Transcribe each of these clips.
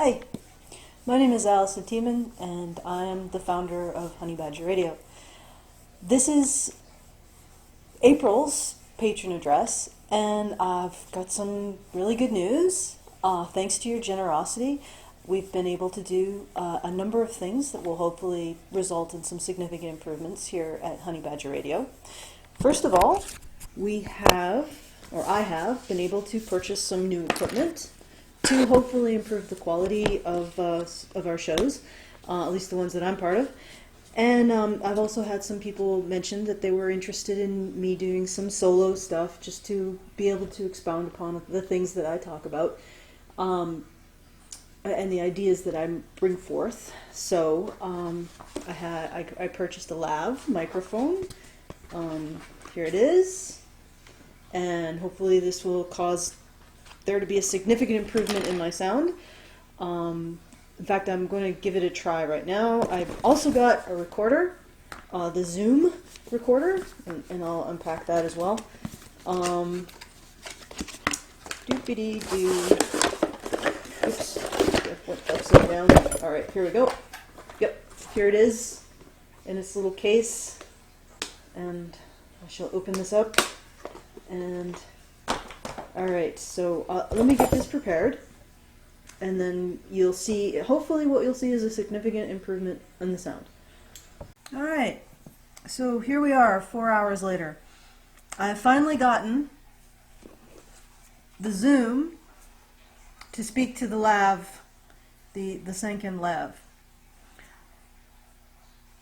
Hi, my name is Allison Tiemann, and I am the founder of Honey Badger Radio. This is April's Patron address, and I've got some really good news. Thanks to your generosity, we've been able to do a number of things that will hopefully result in some significant improvements here at Honey Badger Radio. First of all, I have been able to purchase some new equipment to hopefully improve the quality of our shows, at least the ones that I'm part of. And I've also had some people mention that they were interested in me doing some solo stuff just to be able to expound upon the things that I talk about and the ideas that I bring forth. So I purchased a lav microphone. Here it is. And hopefully this will cause there to be a significant improvement in my sound. In fact, I'm going to give it a try right now. I've also got a recorder, the Zoom recorder, and I'll unpack that as well. Doopity-doo. Oops, I went upside down. All right, here we go. Yep, here it is in its little case. And I shall open this up. And all right, so let me get this prepared, and then you'll see, hopefully what you'll see is a significant improvement in the sound. All right, so here we are 4 hours later. I have finally gotten the Zoom to speak to the lav, the Sanken lav.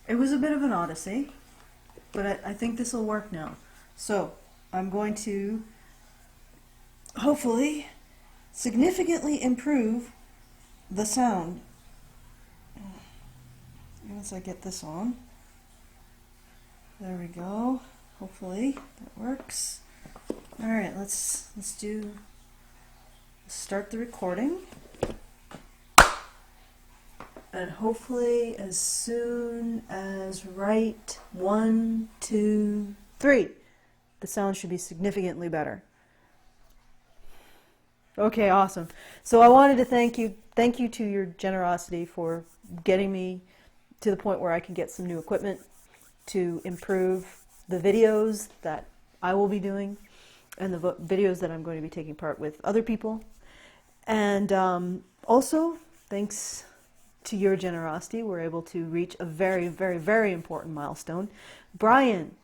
It was a bit of an odyssey, but I think this will work now. So I'm going to hopefully significantly improve the sound once I get this on. There we go. Hopefully that works. All right, let's start the recording, and hopefully as soon as right 1, 2, 3, the sound should be significantly better. Okay, awesome. So I wanted to thank you to your generosity for getting me to the point where I can get some new equipment to improve the videos that I will be doing and the videos that I'm going to be taking part with other people. And also, thanks to your generosity, we're able to reach a very, very, very important milestone. Brian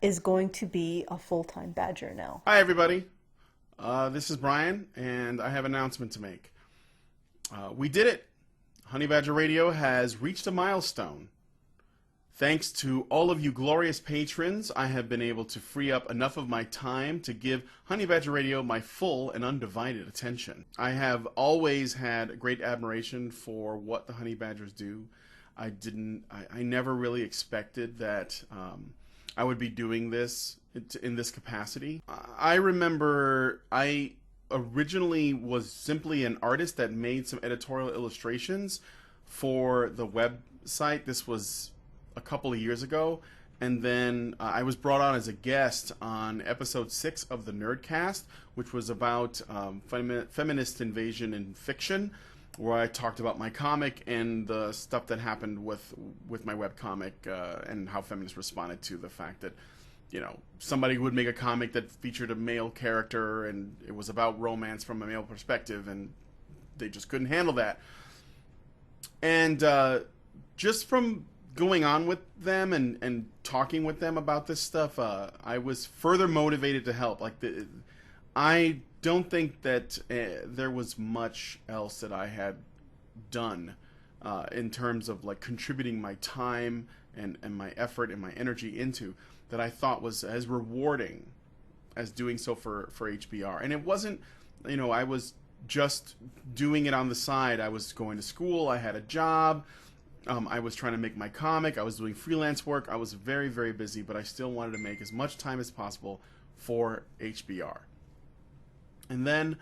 is going to be a full-time Badger now. Hi, everybody. This is Brian, and I have an announcement to make. We did it. Honey Badger Radio has reached a milestone. Thanks to all of you glorious patrons, I have been able to free up enough of my time to give Honey Badger Radio my full and undivided attention. I have always had great admiration for what the Honey Badgers do. I never really expected that I would be doing this in this capacity. I remember I originally was simply an artist that made some editorial illustrations for the website. This was a couple of years ago, and then I was brought on as a guest on episode 6 of the Nerdcast, which was about feminist invasion in fiction, where I talked about my comic and the stuff that happened with my webcomic and how feminists responded to the fact that, you know, somebody would make a comic that featured a male character and it was about romance from a male perspective, and they just couldn't handle that. And just from going on with them and talking with them about this stuff, I was further motivated to help. I don't think that there was much else that I had done in terms of like contributing my time and my effort and my energy into that I thought was as rewarding as doing so for HBR. And it wasn't, you know, I was just doing it on the side. I was going to school, I had a job, I was trying to make my comic, I was doing freelance work, I was very, very busy, but I still wanted to make as much time as possible for HBR. And then,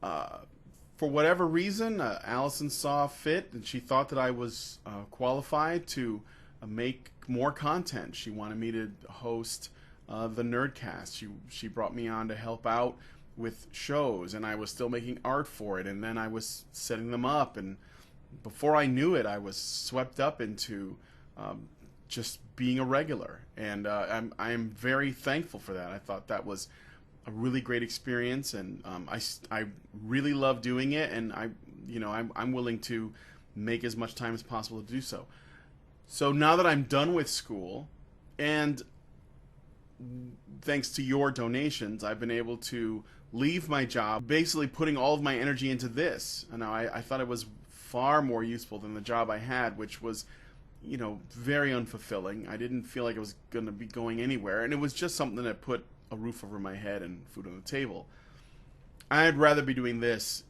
for whatever reason, Allison saw fit, and she thought that I was qualified to make more content. She wanted me to host the Nerdcast. She brought me on to help out with shows, and I was still making art for it, and then I was setting them up, and before I knew it, I was swept up into just being a regular, and I am very thankful for that. I thought that was a really great experience, and I really love doing it, and I'm willing to make as much time as possible to do so. So now that I'm done with school, and thanks to your donations, I've been able to leave my job, basically putting all of my energy into this. And I thought it was far more useful than the job I had, which was, very unfulfilling. I didn't feel like I was going to be going anywhere, and it was just something that put a roof over my head and food on the table. I'd rather be doing this,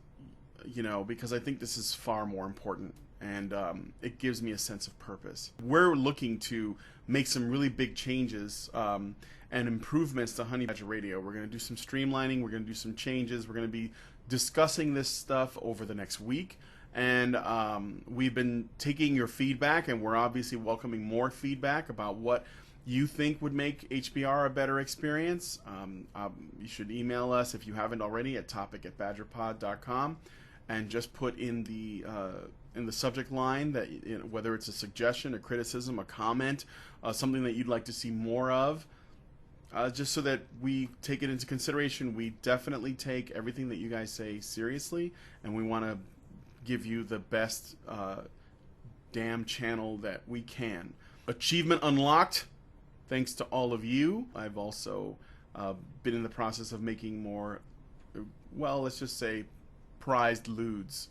because I think this is far more important, and it gives me a sense of purpose. We're looking to make some really big changes and improvements to Honey Badger Radio. We're going to do some streamlining. We're going to do some changes. We're going to be discussing this stuff over the next week. And we've been taking your feedback, and we're obviously welcoming more feedback about what you think would make HBR a better experience. You should email us if you haven't already at topic@badgerpod.com, and just put in the subject line that whether it's a suggestion, a criticism, a comment, something that you'd like to see more of. Just so that we take it into consideration. We definitely take everything that you guys say seriously, and we want to give you the best damn channel that we can. Achievement unlocked, thanks to all of you. I've also been in the process of making more, well, let's just say prized lewds.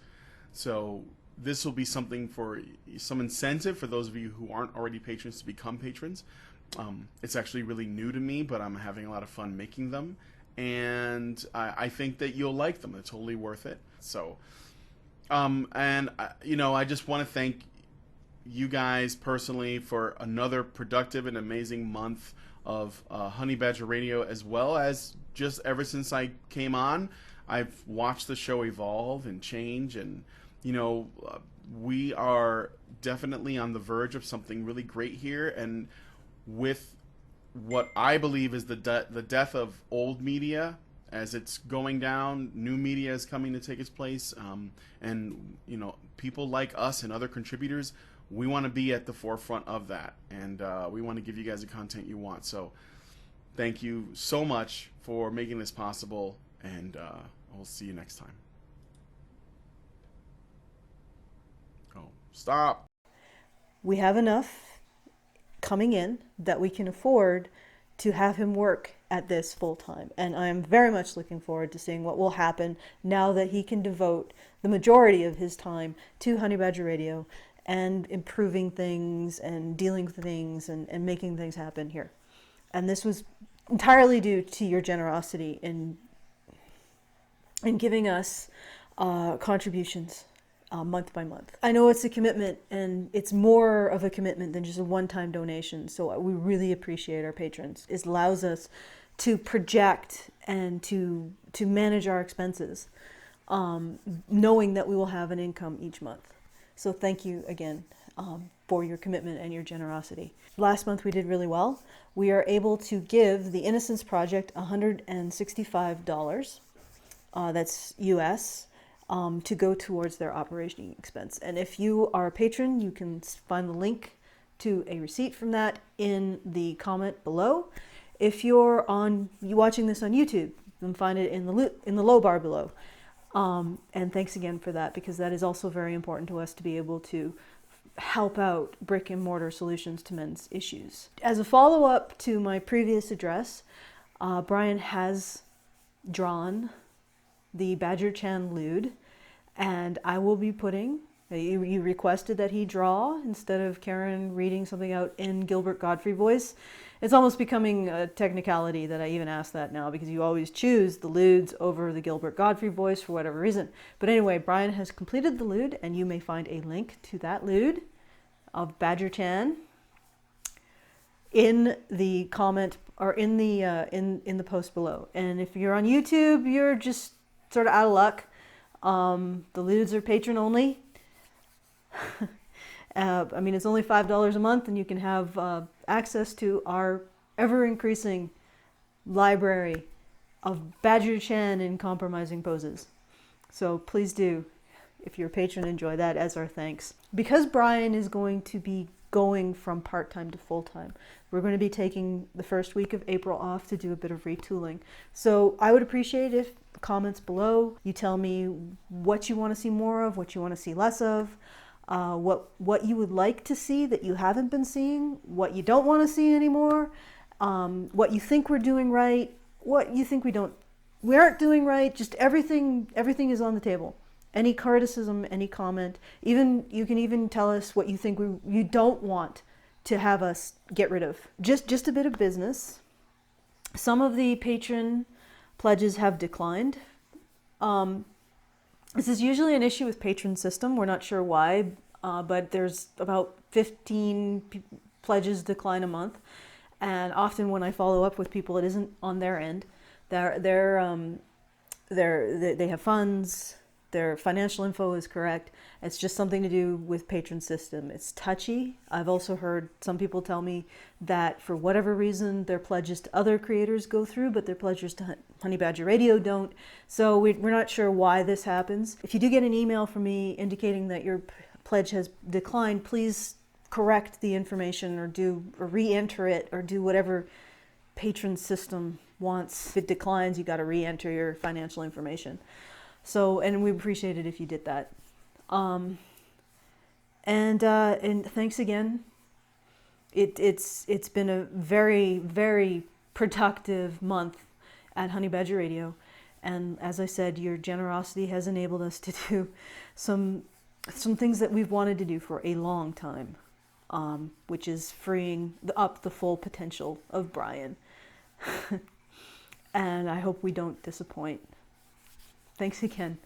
So this will be something for some incentive for those of you who aren't already patrons to become patrons. It's actually really new to me, but I'm having a lot of fun making them, and I think that you'll like them. They're totally worth it. So, I just want to thank you guys personally for another productive and amazing month of Honey Badger Radio, as well as just ever since I came on, I've watched the show evolve and change, and we are definitely on the verge of something really great here. And with what I believe is the death of old media, as it's going down, new media is coming to take its place, and people like us and other contributors, we want to be at the forefront of that, and we want to give you guys the content you want. So thank you so much for making this possible, and we'll see you next time. Oh, stop. We have enough coming in that we can afford to have him work at this full time. And I am very much looking forward to seeing what will happen now that he can devote the majority of his time to Honey Badger Radio and improving things and dealing with things and making things happen here. And this was entirely due to your generosity in giving us contributions month by month. I know it's a commitment, and it's more of a commitment than just a one-time donation. So we really appreciate our patrons. It allows us to project and to manage our expenses, knowing that we will have an income each month. So thank you again for your commitment and your generosity. Last month we did really well. We are able to give the Innocence Project $165. That's US. To go towards their operating expense. And if you are a patron, you can find the link to a receipt from that in the comment below. If you're watching this on YouTube, you can find it in the low bar below. And thanks again for that, because that is also very important to us to be able to help out brick and mortar solutions to men's issues. As a follow-up to my previous address, Brian has drawn the Badger Chan lewd, and I will be putting, you requested that he draw instead of Karen reading something out in Gilbert Gottfried voice. It's almost becoming a technicality that I even ask that now, because you always choose the lewds over the Gilbert Gottfried voice for whatever reason. But anyway, Brian has completed the lewd, and you may find a link to that lewd of Badger Chan in the comment or in the post below. And if you're on YouTube, you're just sort of out of luck. The lewds are patron only. It's only $5 a month, and you can have access to our ever-increasing library of Badger Chan in compromising poses. So please do, if you're a patron, enjoy that as our thanks. Because Brian is going to be going from part-time to full-time, we're going to be taking the first week of April off to do a bit of retooling. So I would appreciate if comments below you tell me what you want to see more of, what you want to see less of, what you would like to see that you haven't been seeing, what you don't want to see anymore, what you think we're doing right, what you think we aren't doing right. Just everything is on the table. Any criticism, any comment, even you can even tell us what you think you don't want to have us get rid of. Just a bit of business. Some of the patron pledges have declined. This is usually an issue with patron system. We're not sure why, but there's about 15 pledges decline a month, and often when I follow up with people, it isn't on their end. They have funds. Their financial info is correct. It's just something to do with patron system. It's touchy. I've also heard some people tell me that for whatever reason, their pledges to other creators go through, but their pledges to Honey Badger Radio don't. So we're not sure why this happens. If you do get an email from me indicating that your pledge has declined, please correct the information or re-enter it or do whatever patron system wants. If it declines, you got to re-enter your financial information. So, and we appreciate it if you did that. And thanks again. It's been a very, very productive month at Honey Badger Radio. And as I said, your generosity has enabled us to do some things that we've wanted to do for a long time, which is freeing up the full potential of Brian. And I hope we don't disappoint. Thanks again.